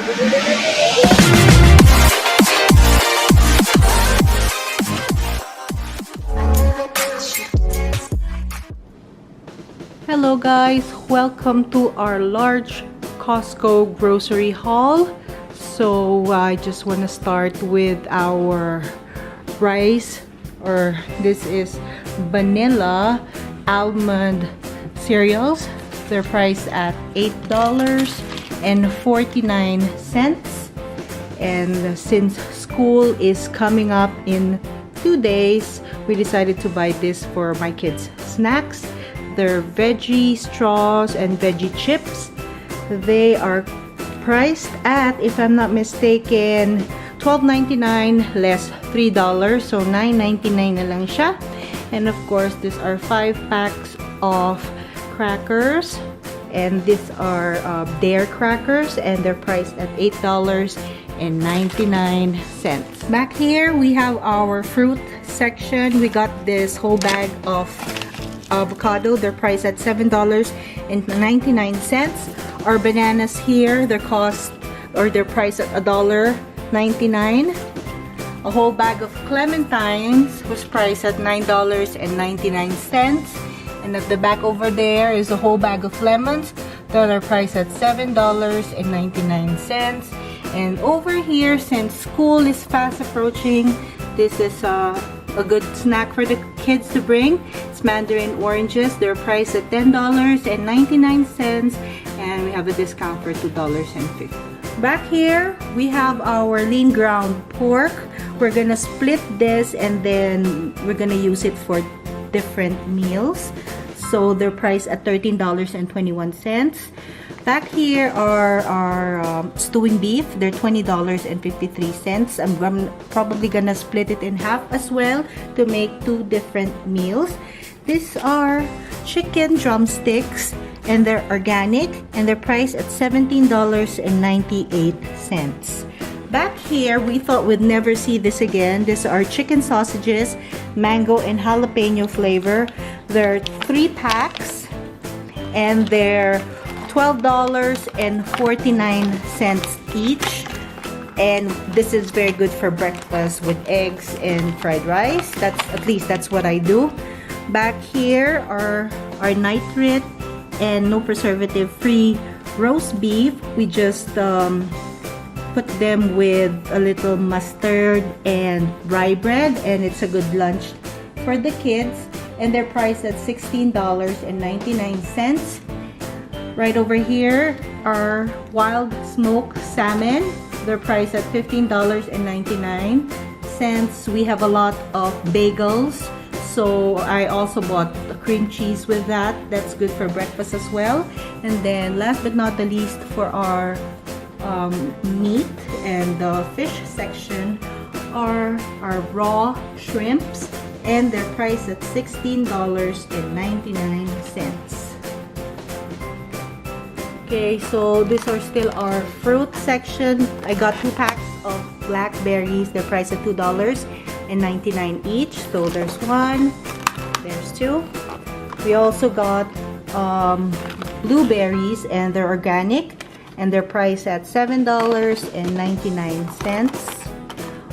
Hello guys, welcome to our large Costco grocery haul. So I just want to start with our rice, or this is vanilla almond cereals. They're priced at $8.49. And since school is coming up in 2 days, we decided to buy this for my kids' snacks. They're veggie straws and veggie chips. They are priced at, if I'm not mistaken, $12.99 less $3, so $9.99 na lang siya. And of course, these are 5 packs of crackers, and these are Dare crackers, and they're priced at $8.99. Back here, we have our fruit section. We got this whole bag of avocado. They're priced at $7.99. Our bananas here, they're priced at $1.99. A whole bag of clementines was priced at $9.99. And at the back over there is a whole bag of lemons that are priced at $7.99. And over here, since school is fast approaching, this is a good snack for the kids to bring. It's mandarin oranges. They're priced at $10.99, and we have a discount for $2.50. Back here, we have our lean ground pork. We're gonna split this, and then we're gonna use it for different meals. So they're priced at $13.21. Back here are our stewing beef. They're $20.53. I'm probably gonna split it in half as well to make 2 different meals. These are chicken drumsticks, and they're organic, and they're priced at $17.98. Back here, we thought we'd never see this again. These are chicken sausages, mango and jalapeno flavor. They're 3 packs, and they're $12.49 each. And this is very good for breakfast with eggs and fried rice. At least that's what I do. Back here are our nitrate and no preservative free roast beef. We just put them with a little mustard and rye bread, and it's a good lunch for the kids. And they're priced at $16.99. Right over here are wild smoked salmon. They're priced at $15.99. We have a lot of bagels, so I also bought the cream cheese with that. That's good for breakfast as well. And then last but not the least, for our meat and the fish section are our raw shrimps, and they're priced at $16.99. Okay, so these are still our fruit section. I got 2 packs of blackberries. They're priced at $2.99 each. So there's 1, there's 2. We also got blueberries, and they're organic, and they're priced at $7.99.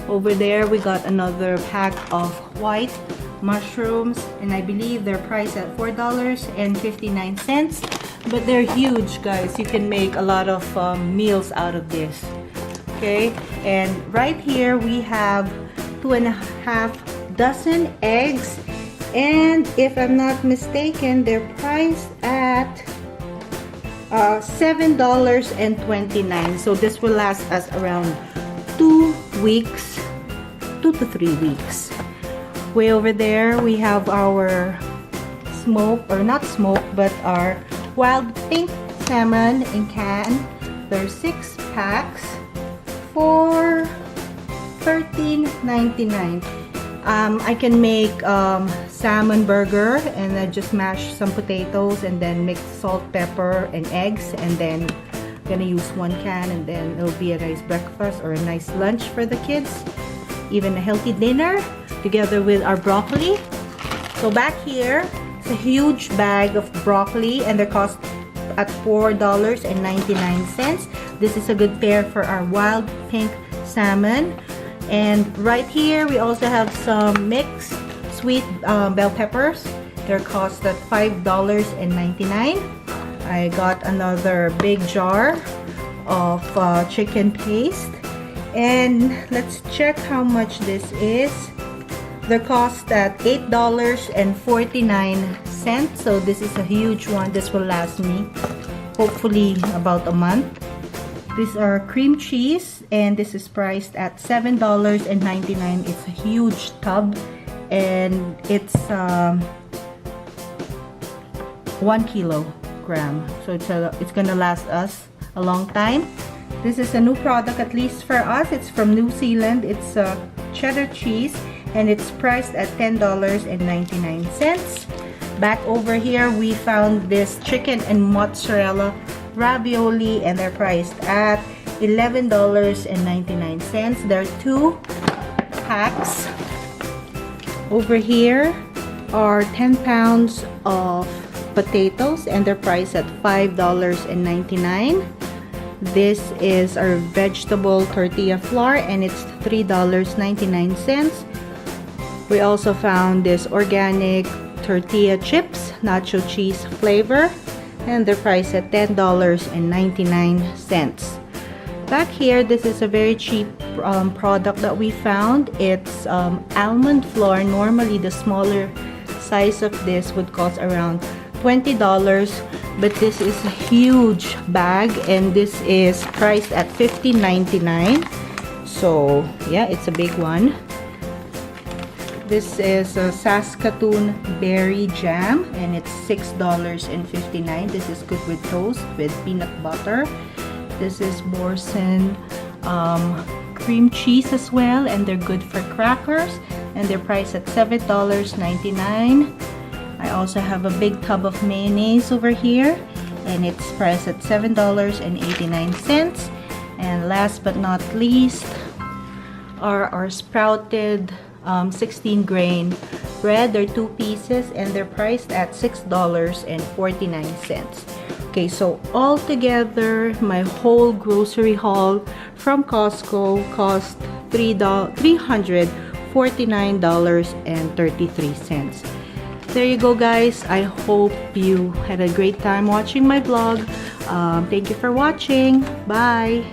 Over there, we got another pack of white mushrooms, and I believe they're priced at $4.59. But they're huge, guys. You can make a lot of meals out of this. Okay, and right here we have 2.5 dozen eggs, and if I'm not mistaken, they're priced at $7.29. So this will last us around 2 weeks, 2 to 3 weeks. Way over there, we have our smoked, or not smoked, but our wild pink salmon in can. There's 6 packs for $13.99. I can make salmon burger, and I just mash some potatoes and then mix salt, pepper, and eggs, and then I'm gonna use 1 can, and then it'll be a nice breakfast or a nice lunch for the kids, even a healthy dinner together with our broccoli. So back here, it's a huge bag of broccoli, and they're cost at $4.99. This is a good pair for our wild pink salmon. And right here, we also have some mixed sweet bell peppers. They're cost at $5.99. I got another big jar of chicken paste. And let's check how much this is. They're cost at $8.49. So this is a huge one. This will last me hopefully about a month. These are cream cheese, and this is priced at $7.99. It's a huge tub, and it's 1 kilogram. So it's gonna last us a long time. This is a new product, at least for us. It's from New Zealand. It's cheddar cheese, and it's priced at $10.99. Back over here, we found this chicken and mozzarella ravioli, and they're priced at $11.99. There are 2 packs. Over here are 10 pounds of potatoes, and they're priced at $5.99. This is our vegetable tortilla flour, and it's $3.99. We also found this organic tortilla chips, nacho cheese flavor, and they're priced at $10.99. Back here, this is a very cheap product that we found. It's almond flour. Normally, the smaller size of this would cost around $20, but this is a huge bag, and this is priced at $15.99. So yeah, it's a big one. This is a Saskatoon berry jam, and it's $6.59. This is good with toast with peanut butter. This is Borson cream cheese as well, and they're good for crackers, and they're priced at $7.99. I also have a big tub of mayonnaise over here, and it's priced at $7.89. And last but not least are our sprouted 16 grain bread. They're 2 pieces, and they're priced at $6.49. Okay, so all together, my whole grocery haul from Costco cost $349.33. There you go, guys. I hope you had a great time watching my vlog. Thank you for watching. Bye.